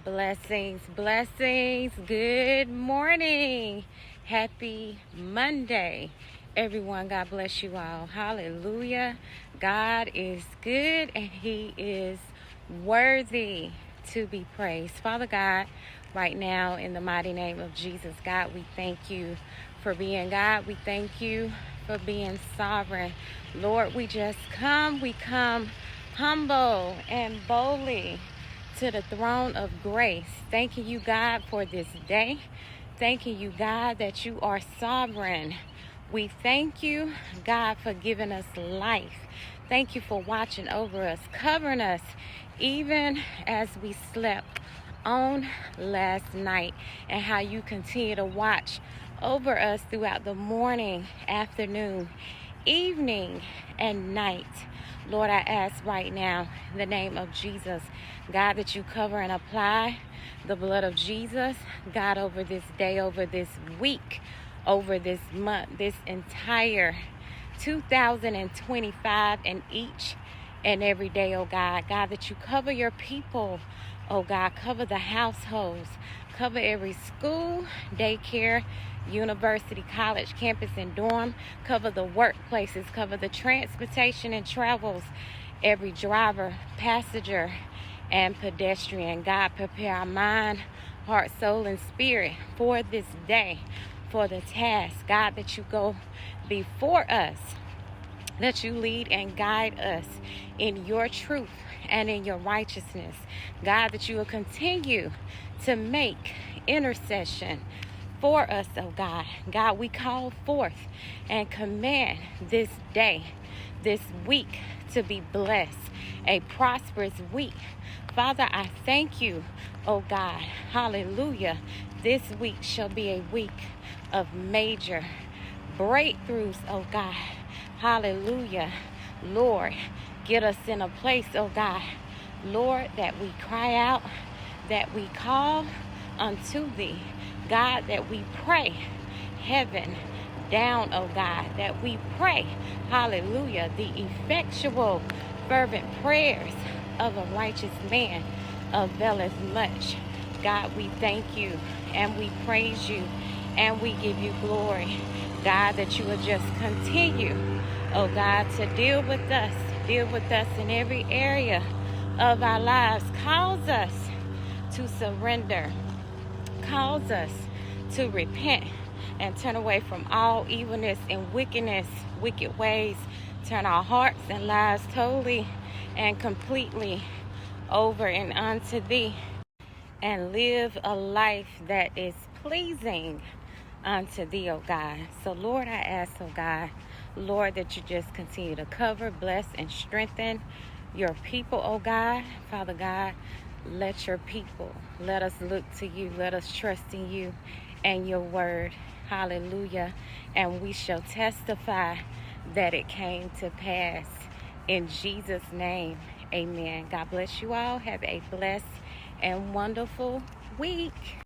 Blessings, blessings. Good morning. Happy Monday. Everyone, God bless you all. Hallelujah. God is good and He is worthy to be praised. Father God, right now, in the mighty name of Jesus, God, we thank you for being God. We thank you for being sovereign. Lord, we come humble and boldly to the throne of grace. Thanking you, God, for this day. Thanking you, God, that you are sovereign. We thank you, God, for giving us life. Thank you for watching over us, covering us, even as we slept on last night, and how you continue to watch over us throughout the morning, afternoon, evening, and night. Lord, I ask right now in the name of Jesus, God, that you cover and apply the blood of Jesus, God, over this day, over this week, over this month, this entire 2025, and each and every day, oh God. God, that you cover your people, oh God. Cover the households, cover every school, daycare, university, college, campus, and dorm. Cover the workplaces, cover the transportation and travels, every driver, passenger, and pedestrian. God, prepare our mind, heart, soul, and spirit for this day, for the task. God, that you go before us, that you lead and guide us in your truth and in your righteousness. God, that you will continue to make intercession for us, oh God. God, we call forth and command this day, this week, to be blessed, a prosperous week. Father, I thank you, oh God. Hallelujah. This week shall be a week of major breakthroughs, oh God. Hallelujah. Lord, get us in a place, oh God, Lord, that we cry out, that we call unto thee. God, that we pray heaven down, oh God, that we pray, hallelujah, the effectual, fervent prayers of a righteous man availeth much. God, we thank you and we praise you and we give you glory. God, that you will just continue, oh God, to deal with us in every area of our lives. Cause us to surrender. Cause us to repent and turn away from all evilness and wickedness, wicked ways. Turn our hearts and lives totally and completely over and unto thee, and live a life that is pleasing unto thee, oh God. So Lord, I ask, oh God, Lord, that you just continue to cover, bless, and strengthen your people, oh God. Father God, let your people, let us look to you, let us trust in you and your word. Hallelujah. And we shall testify that it came to pass. In Jesus' name, amen. God bless you all. Have a blessed and wonderful week.